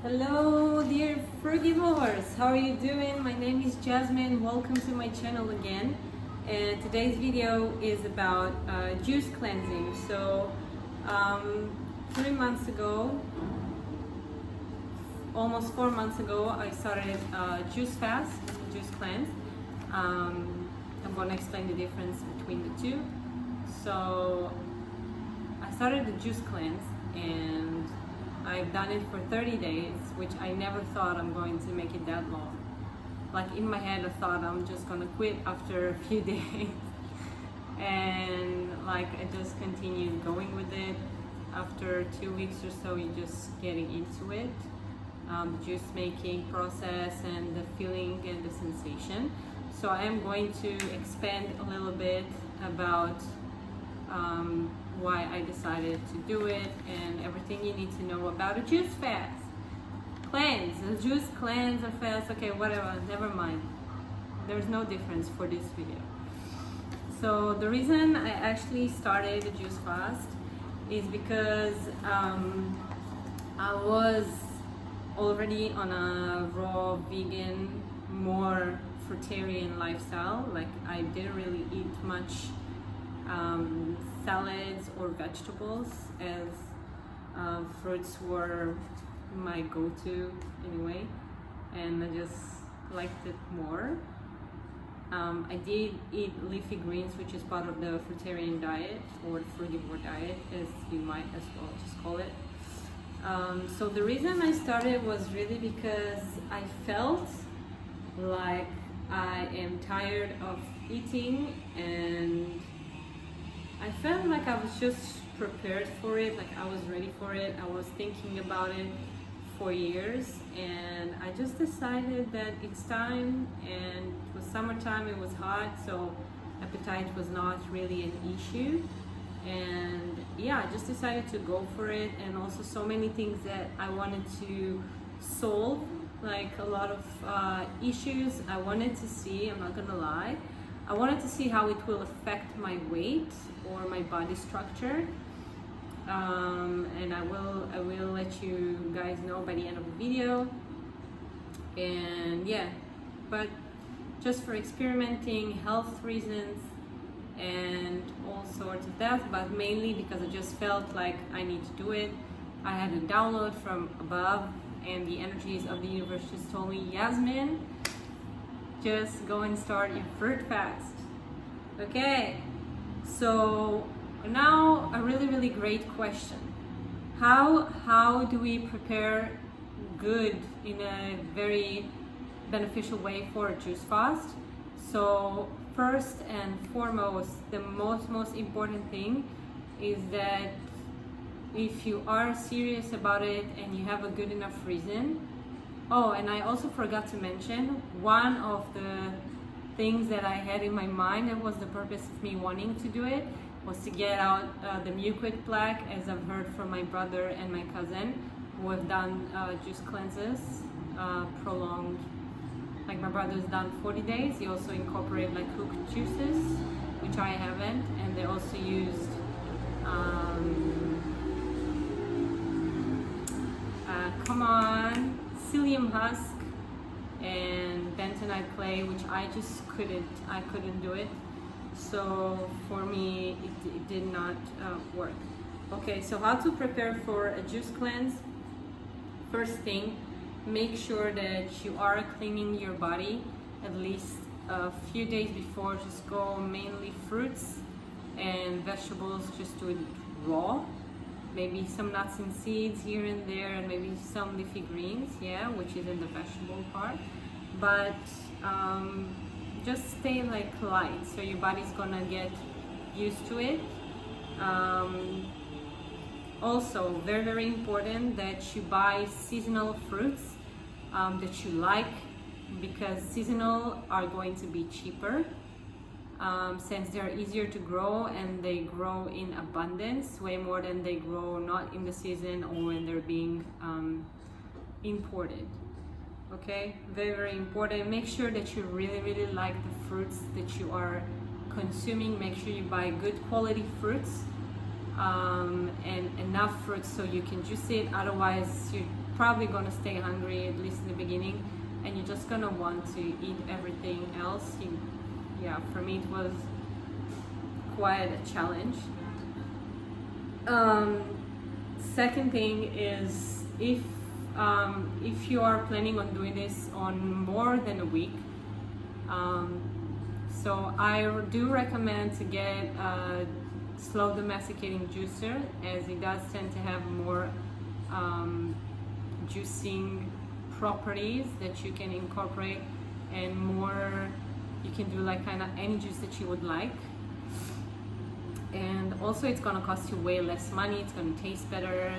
Hello dear Frugivores, how are you doing? My name is Jasmine, welcome to my channel again. And today's video is about juice cleansing. So 3 months ago, almost 4 months ago, I started juice fast, juice cleanse. I'm going to explain the difference between the two. So I started the juice cleanse and I've done it for 30 days, which I never thought I'm going to make it that long. Like in my head I thought I'm just gonna quit after a few days. And like I just continued going with it. After 2 weeks or so, you're just getting into it. The juice making process and the feeling and the sensation. So I am going to expand a little bit about why I decided to do it and everything you need to know about a juice fast. Cleanse, a juice cleanse, a fast, okay, whatever, never mind. There's no difference for this video. So the reason I actually started a juice fast is because I was already on a raw vegan, more fruitarian lifestyle. Like I didn't really eat much salads or vegetables, as fruits were my go-to anyway, and I just liked it more. I did eat leafy greens, which is part of the fruitarian diet or frugivore diet, as you might as well just call it. So the reason I started was really because I felt like I am tired of eating, and I felt like I was just prepared for it, like I was ready for it. I was thinking about it for years, and I just decided that it's time. And it was summertime, it was hot, so appetite was not really an issue. And yeah, I just decided to go for it. And also so many things that I wanted to solve, like a lot of issues I wanted to see, I'm not gonna lie. I wanted to see how it will affect my weight or my body structure. And I will let you guys know by the end of the video. And yeah, but just for experimenting, health reasons, and all sorts of that, but mainly because I just felt like I need to do it. I had a download from above, and the energies of the universe just told me, Yasmin, just go and start your fruit fast. Okay, so now a really great question. How do we prepare good in a very beneficial way for a juice fast? So first and foremost, the most important thing is that if you are serious about it and you have a good enough reason. Oh, and I also forgot to mention, one of the things that I had in my mind that was the purpose of me wanting to do it was to get out the mucoid plaque, as I've heard from my brother and my cousin who have done juice cleanses, prolonged. Like my brother's done 40 days. He also incorporated like cooked juices, which I haven't, and they also used psyllium husk and bentonite clay, which I couldn't do it. So for me, it did not work. Okay, so how to prepare for a juice cleanse? First thing, make sure that you are cleaning your body at least a few days before. Just go mainly fruits and vegetables, just do it raw. Maybe some nuts and seeds here and there, and maybe some leafy greens, yeah, which is in the vegetable part. But just stay like light, so your body's gonna get used to it. Also, very important that you buy seasonal fruits that you like, because seasonal are going to be cheaper. Since they're easier to grow and they grow in abundance, way more than they grow not in the season or when they're being imported. Okay, very important. Make sure that you really like the fruits that you are consuming. Make sure you buy good quality fruits and enough fruits so you can juice it. Otherwise, you're probably gonna stay hungry, at least in the beginning, and you're just gonna want to eat everything else. Yeah, for me it was quite a challenge. Second thing is, if you are planning on doing this on more than a week, so I do recommend to get a slow domesticating juicer, as it does tend to have more juicing properties that you can incorporate, and more, you can do like kind of any juice that you would like. And also it's gonna cost you way less money, it's gonna taste better,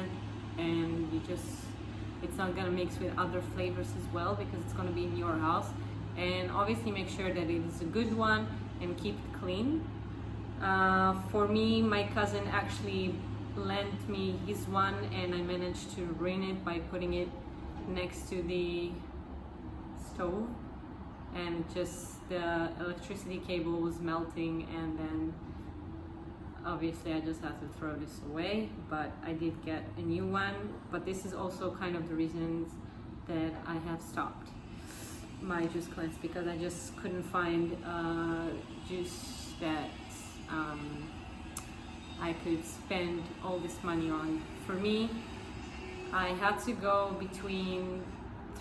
and it's not gonna mix with other flavors as well, because it's gonna be in your house. And obviously make sure that it is a good one and keep it clean. For me, my cousin actually lent me his one, and I managed to ruin it by putting it next to the stove, and just the electricity cable was melting, and then obviously I just had to throw this away, but I did get a new one. But this is also kind of the reasons that I have stopped my juice cleanse, because I just couldn't find juice that I could spend all this money on. For me, I had to go between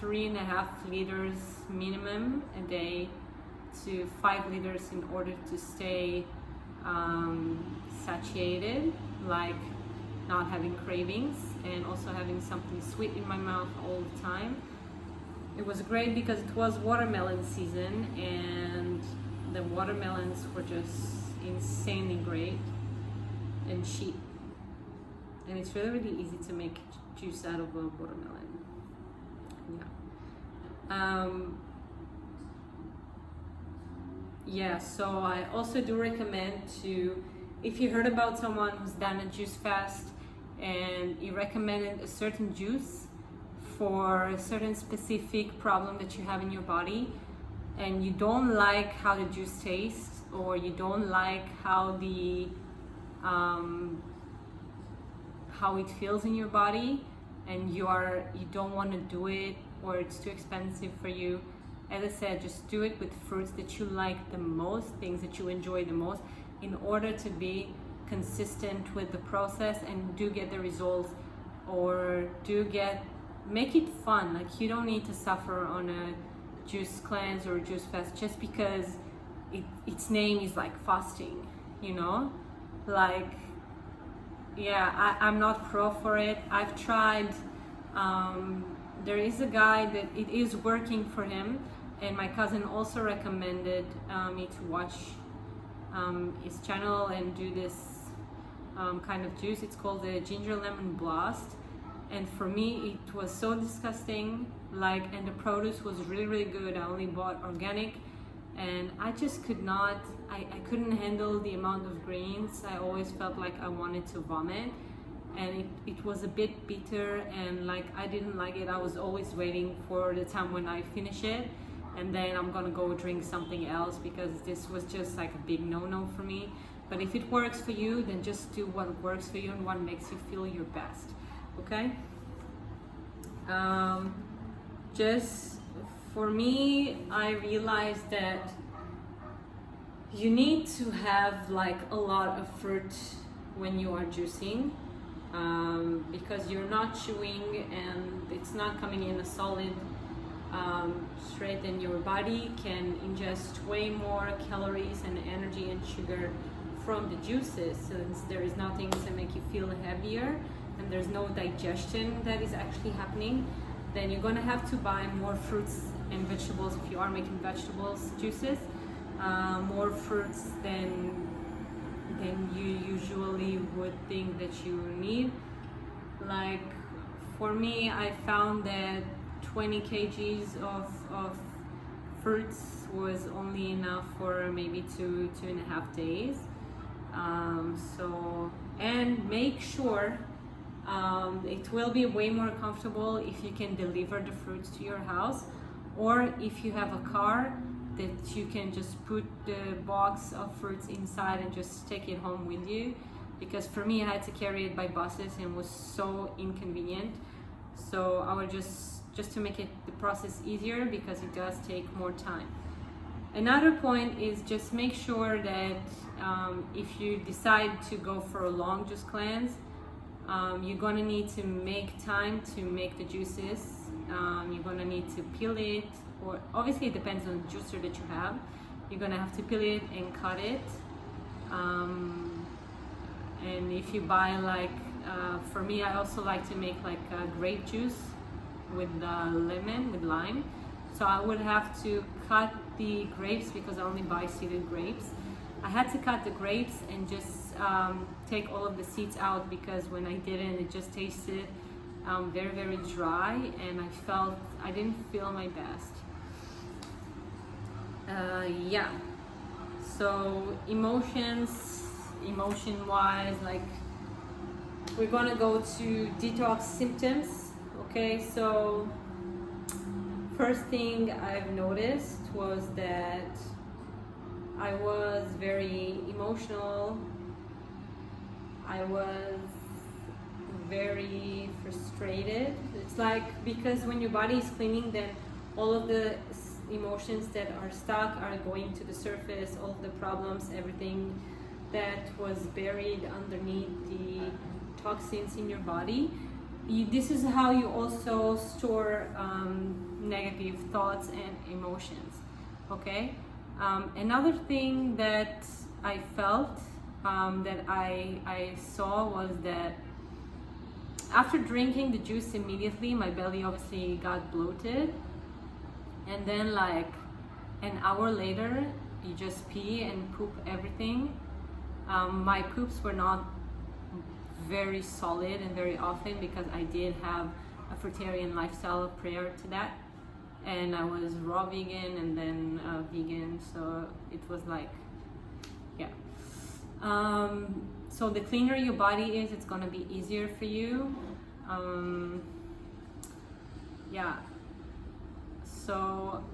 3.5 liters minimum a day to 5 liters in order to stay satiated, like not having cravings, and also having something sweet in my mouth all the time. It was great because it was watermelon season, and the watermelons were just insanely great and cheap, and it's really easy to make juice out of a watermelon. Yeah, so I also do recommend to, if you heard about someone who's done a juice fast and he recommended a certain juice for a certain specific problem that you have in your body, and you don't like how the juice tastes, or you don't like how the how it feels in your body, and you don't want to do it, or it's too expensive for you, as I said, just do it with fruits that you like the most, things that you enjoy the most, in order to be consistent with the process and do get the results, or make it fun. Like, you don't need to suffer on a juice cleanse or juice fast just because its name is like fasting, you know? Like, yeah, I'm not pro for it. I've tried. There is a guy that it is working for him, and my cousin also recommended me to watch his channel and do this kind of juice. It's called the Ginger Lemon Blast, and for me it was so disgusting, and the produce was really good. I only bought organic, and I just could not, I couldn't handle the amount of greens. I always felt like I wanted to vomit, and it was a bit bitter, and I didn't like it. I was always waiting for the time when I finish it, and then I'm gonna go drink something else, because this was just like a big no-no for me. But if it works for you, then just do what works for you and what makes you feel your best, okay? Just for me, I realized that you need to have a lot of fruit when you are juicing, because you're not chewing and it's not coming in a solid straight, and your body can ingest way more calories and energy and sugar from the juices, since there is nothing to make you feel heavier and there's no digestion that is actually happening. Then you're gonna have to buy more fruits and vegetables if you are making vegetables juices, more fruits than you usually would think that you need. Like, for me, I found that 20 kgs of fruits was only enough for maybe 2.5 days. And make sure it will be way more comfortable if you can deliver the fruits to your house, or if you have a car, that you can just put the box of fruits inside and just take it home with you. because for me I had to carry it by buses and it was so inconvenient. So I would just to make it the process easier, because it does take more time. Another point is just make sure that if you decide to go for a long juice cleanse, you're gonna need to make time to make the juices. You're gonna need to peel it, or obviously it depends on the juicer that you have. You're gonna have to peel it and cut it. And if you buy like, for me, I also like to make like grape juice with lemon, with lime. So I would have to cut the grapes, because I only buy seeded grapes. I had to cut the grapes and just take all of the seeds out, because when I didn't, it just tasted very, very dry, and I didn't feel my best. Yeah, so emotion wise, like, we're gonna go to detox symptoms. Okay, so first thing I've noticed was that I was very emotional. I was very frustrated. It's like, because when your body is cleaning, then all of the emotions that are stuck are going to the surface, all of the problems, everything that was buried underneath the toxins in your body. This is how you also store negative thoughts and emotions. Okay. Another thing that I felt, that I saw, was that after drinking the juice immediately, my belly obviously got bloated, and then like an hour later, you just pee and poop everything. My poops were not very solid and very often, because I did have a fruitarian lifestyle prior to that, and I was raw vegan and then vegan, so it was like, yeah. So the cleaner your body is, it's gonna be easier for you. Yeah. So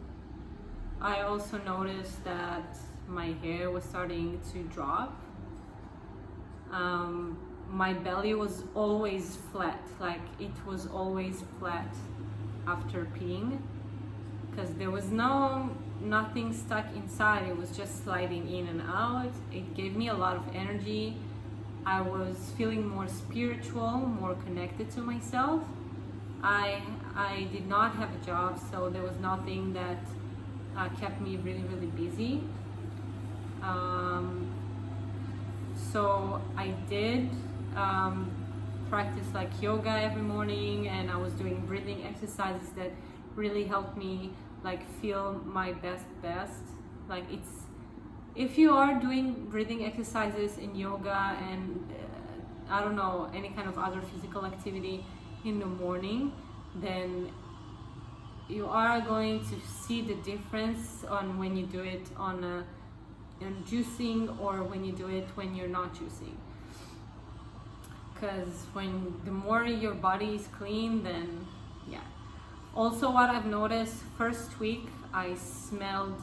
I also noticed that my hair was starting to drop. My belly was always flat, like it was always flat after peeing, because there was nothing stuck inside. It was just sliding in and out. It gave me a lot of energy. I was feeling more spiritual, more connected to myself. I did not have a job, so there was nothing that kept me really, really busy. So I did practice like yoga every morning, and I was doing breathing exercises that really helped me like feel my best. Like, it's, if you are doing breathing exercises in yoga and I don't know, any kind of other physical activity in the morning, then you are going to see the difference on when you do it on juicing, or when you do it when you're not juicing. Because when the more your body is clean, then yeah. Also, what I've noticed, first week I smelled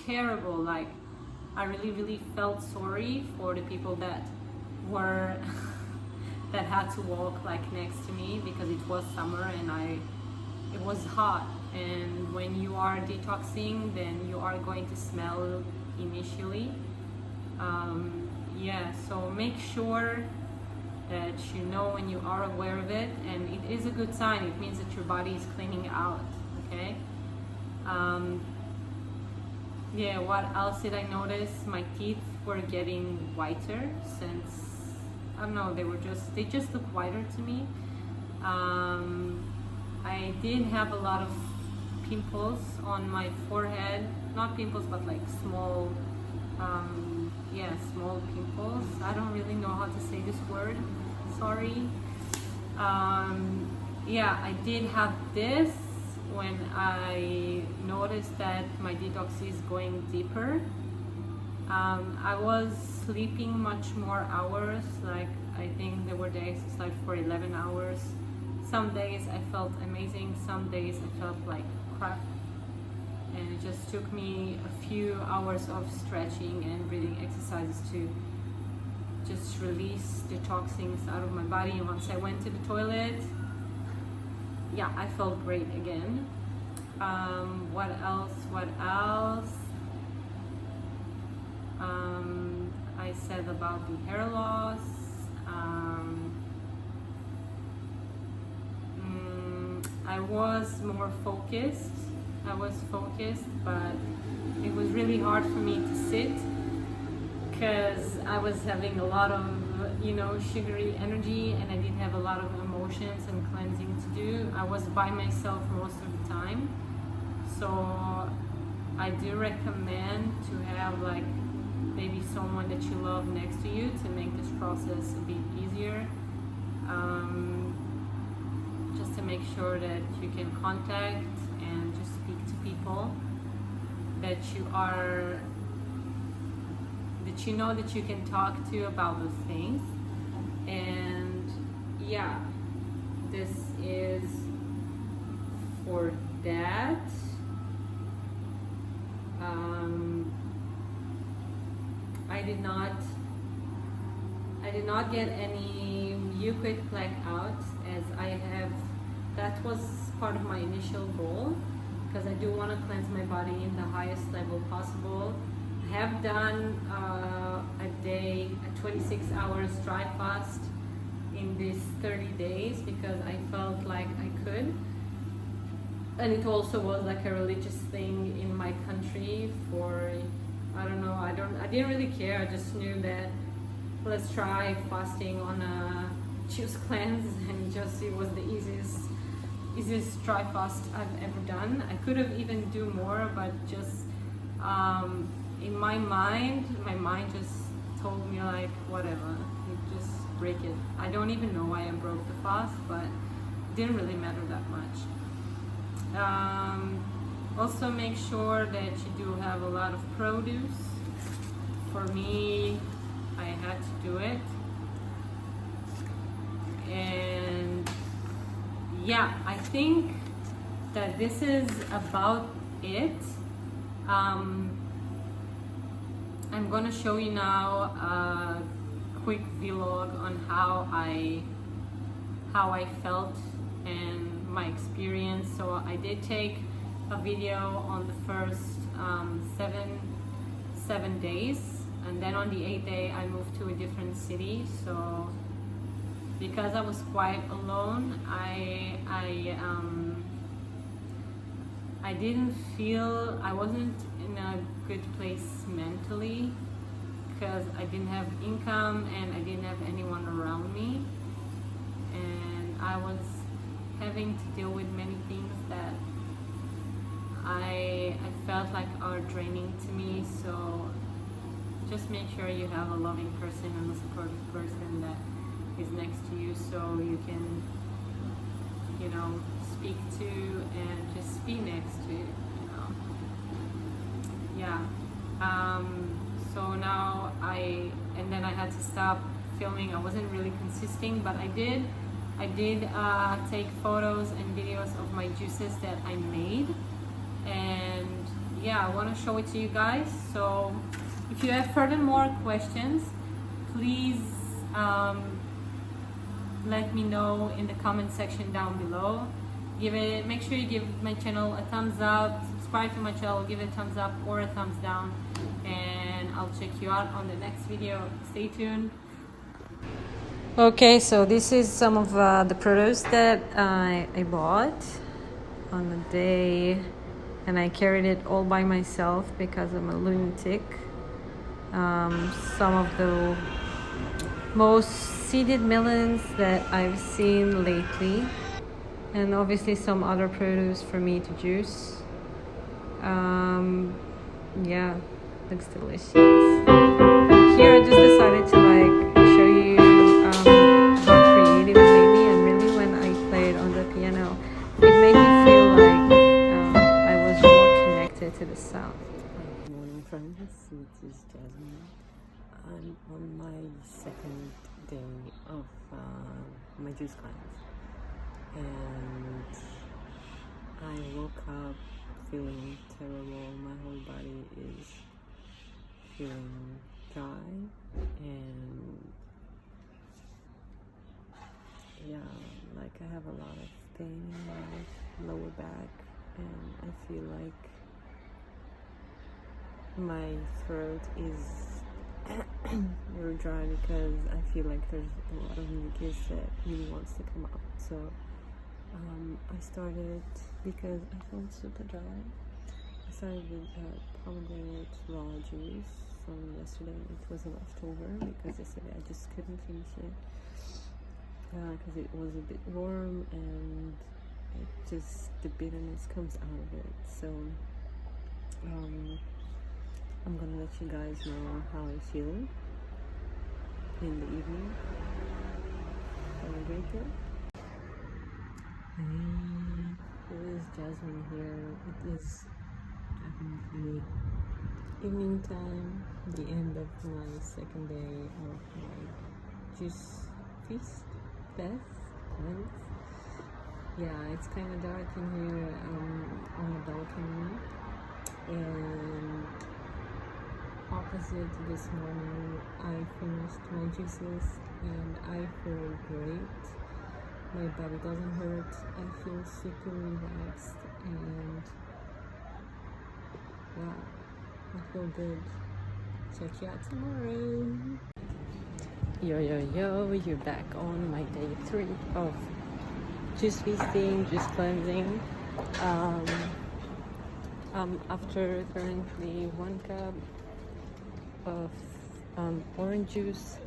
terrible. Like, I really felt sorry for the people that were that had to walk like next to me, because it was summer and it was hot, and when you are detoxing, then you are going to smell initially. Yeah, so make sure that you know when you are aware of it, and it is a good sign. It means that your body is cleaning out. Okay. Yeah, what else did I notice? My teeth were getting whiter, since I don't know, they just look whiter to me. I did have a lot of pimples on my forehead, not pimples, but like small small pimples. I don't really know how to say this word, sorry. Yeah, I did have this when I noticed that my detox is going deeper. I was sleeping much more hours, like I think there were days I slept for 11 hours. Some days I felt amazing, some days I felt like crap. And it just took me a few hours of stretching and breathing exercises just release the toxins out of my body. And once I went to the toilet, yeah, I felt great again. What else? I said about the hair loss. I was more focused. But it was really hard for me to sit because I was having a lot of, sugary energy, and I didn't have a lot of emotions and cleansing to do. I was by myself most of the time. So I do recommend to have like maybe someone that you love next to you to make this process a bit easier. Just to make sure that you can contact and just speak to people that that you can talk to about those things. And yeah, this is for that. I did not get any mucoid plaque out, as that was part of my initial goal, because I do want to cleanse my body in the highest level possible. I have done a 26 hours dry fast in these 30 days because I felt like I could. And it also was like a religious thing in my country for, I don't know, I didn't really care. I just knew that let's try fasting on a juice cleanse, and it was the easiest dry fast I've ever done. I could have even do more, but just in my mind just told me like, whatever, you just break it. I don't even know why I broke the fast, but it didn't really matter that much. Also make sure that you do have a lot of produce. For me, I had to do it. And yeah, I think that this is about it. I'm gonna show you now a quick vlog on how I felt and my experience. So I did take a video on the first 7 days, and then on the 8th day I moved to a different city. So because I was quite alone, I wasn't in a good place mentally, because I didn't have income and I didn't have anyone around me, and I was having to deal with many things that I felt like are draining to me. So just make sure you have a loving person and a supportive person that is next to you, so you can speak to and just be next to so now and then I had to stop filming. I wasn't really consistent, but I did take photos and videos of my juices that I made, and yeah, I want to show it to you guys. So if you have further more questions, please let me know in the comment section down below. Make sure you give my channel a thumbs up, subscribe to my channel, give it a thumbs up or a thumbs down, and I'll check you out on the next video. Stay tuned. Okay, so this is some of the produce that I bought on the day, and I carried it all by myself because I'm a lunatic. Some of the most seeded melons that I've seen lately, and obviously some other produce for me to juice. Yeah, looks delicious. Here I just decided to show you how creative it made me, and really when I played on the piano, it made me feel like I was more connected to the sound. Good morning, friends. It is Jasmine. I'm on my second day of my juice cleanse, and I woke up feeling terrible. My whole body is feeling dry, and yeah, like I have a lot of pain in my lower back, and I feel like my throat is very dry because I feel like there's a lot of mucus that really wants to come out. So I started, because I felt super dry, I started with pomegranate raw juice from yesterday. It was a leftover because yesterday I just couldn't finish it because it was a bit warm, and it just, the bitterness comes out of it. So I'm gonna let you guys know how I feel in the evening. Have a great day. Hey, it is Jasmine here. It is definitely evening time, the end of my second day of my juice feast, cleanse. Yeah, it's kind of dark in here on the balcony, and opposite this morning I finished my juices and I feel great. My body doesn't hurt. I feel super relaxed, and wow, I feel good. Check you out tomorrow. Yo, you're back on my day 3 of juice feasting, juice cleansing. After currently 1 cup of orange juice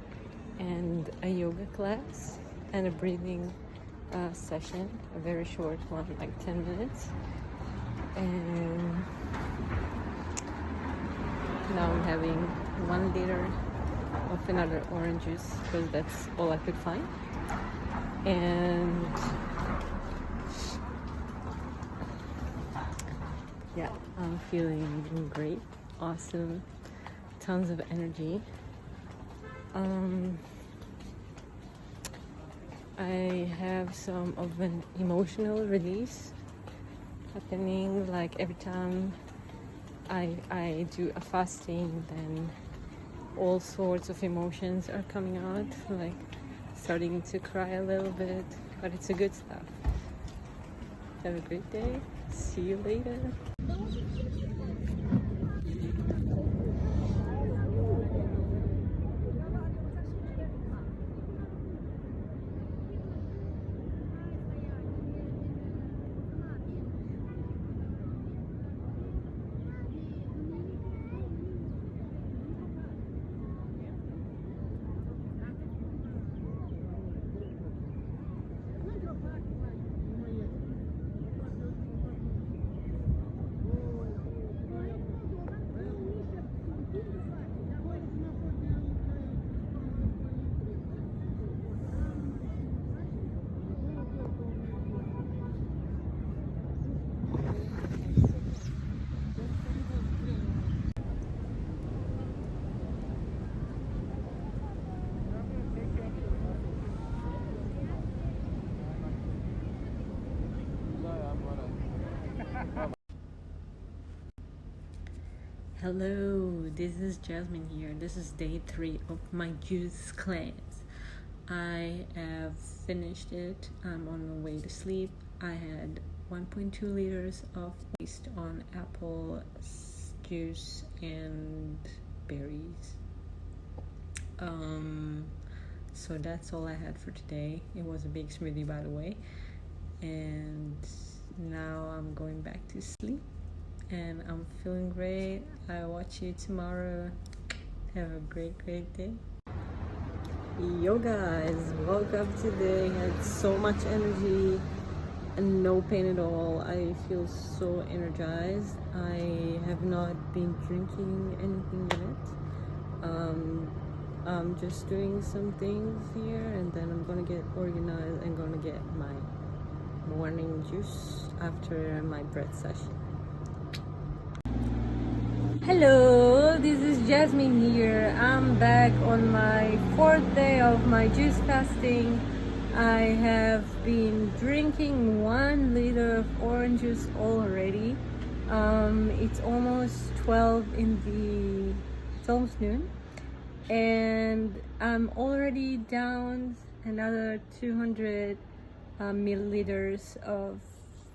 and a yoga class and a breathing session, a very short one, like 10 minutes. And now I'm having 1 liter of another orange juice because that's all I could find. And yeah, I'm feeling great, awesome, tons of energy. I have some of an emotional release happening, like every time I do a fasting, then all sorts of emotions are coming out, like starting to cry a little bit, but it's a good stuff. Have a great day. See you later. Hello, this is Jasmine here. This is day 3 of my juice cleanse. I have finished it. I'm on my way to sleep. I had 1.2 liters of waste on apple juice and berries. So that's all I had for today. It was a big smoothie, by the way. And now I'm going back to sleep. And I'm feeling great. I'll watch you tomorrow. Have a great day. Yo guys, woke up today, had so much energy and no pain at all. I feel so energized. I have not been drinking anything yet. I'm just doing some things here, and then I'm gonna get organized and gonna get my morning juice after my breath session. Hello, this is Jasmine here. I'm back on my 4th day of my juice fasting. I have been drinking 1 liter of orange juice already. It's almost 12 in the, it's almost noon, and I'm already down another 200 milliliters of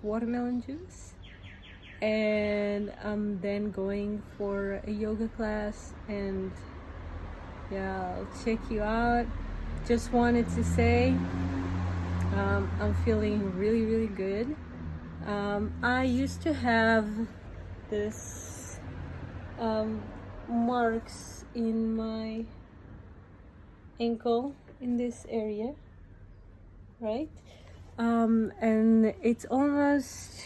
watermelon juice, and I'm then going for a yoga class, and yeah, I'll check you out. Just wanted to say I'm feeling really good. I used to have this marks in my ankle in this area, right? And it's almost,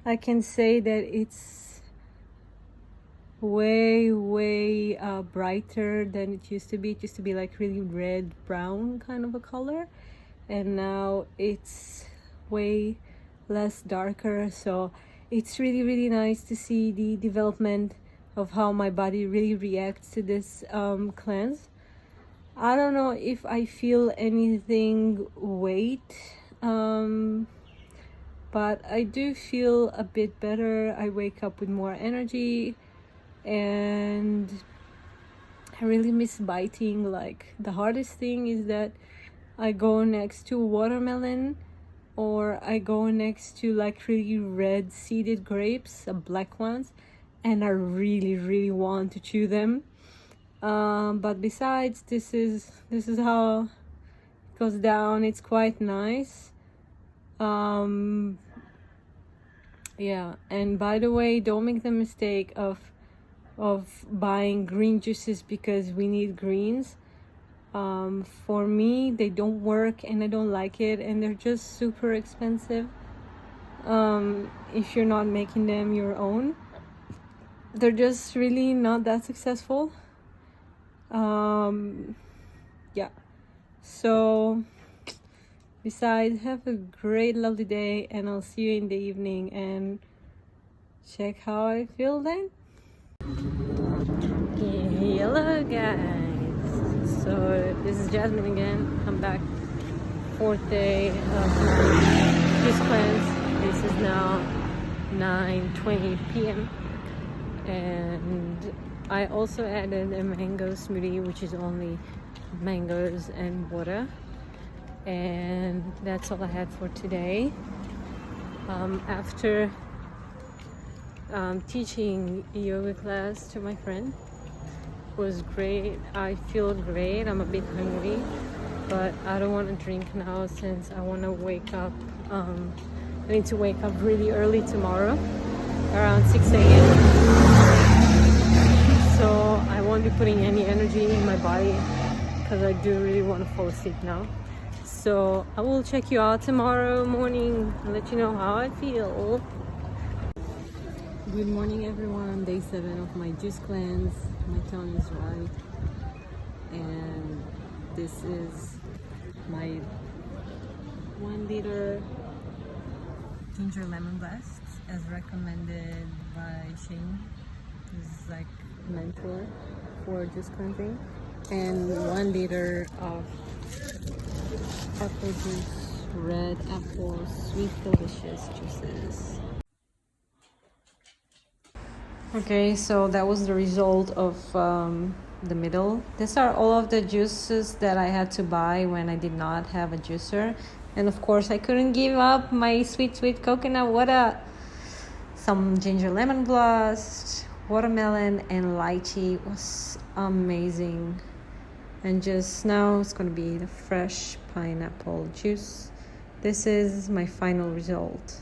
I can say that it's way brighter than it used to be. It used to be like really red brown kind of a color, and now it's way less darker. So it's really nice to see the development of how my body really reacts to this cleanse. I don't know if I feel anything weight, but I do feel a bit better. I wake up with more energy, and I really miss biting. Like, the hardest thing is that I go next to watermelon, or I go next to like really red seeded grapes, black ones, and I really want to chew them. But besides, this is how it goes down. It's quite nice. Yeah, and by the way, don't make the mistake of buying green juices because we need greens. For me, they don't work and I don't like it, and they're just super expensive. If you're not making them your own, they're just really not that successful. Yeah, so besides, have a great lovely day, and I'll see you in the evening, and check how I feel then. Hello guys, so this is Jasmine again. I'm back, 4th day of my juice cleanse. This is now 9:20 p.m. and I also added a mango smoothie, which is only mangoes and water, and that's all I had for today. After teaching a yoga class to my friend, was great. I feel great. I'm a bit hungry, but I don't want to drink now since I want to wake up. I need to wake up really early tomorrow, around 6 a.m. So I won't be putting any energy in my body because I do really want to fall asleep now. So I will check you out tomorrow morning and let you know how I feel. Good morning everyone, day 7 of my juice cleanse. My tone is right, and this is my 1 liter ginger lemon blast as recommended by Shane. This is like mentor for juice cleansing, and 1 liter of apple juice, red apple, sweet delicious juices. Okay, so that was the result of the middle. These are all of the juices that I had to buy when I did not have a juicer, and of course I couldn't give up my sweet coconut water. Some ginger lemon blast, watermelon, and lychee was amazing. And just now it's gonna be the fresh pineapple juice. This is my final result.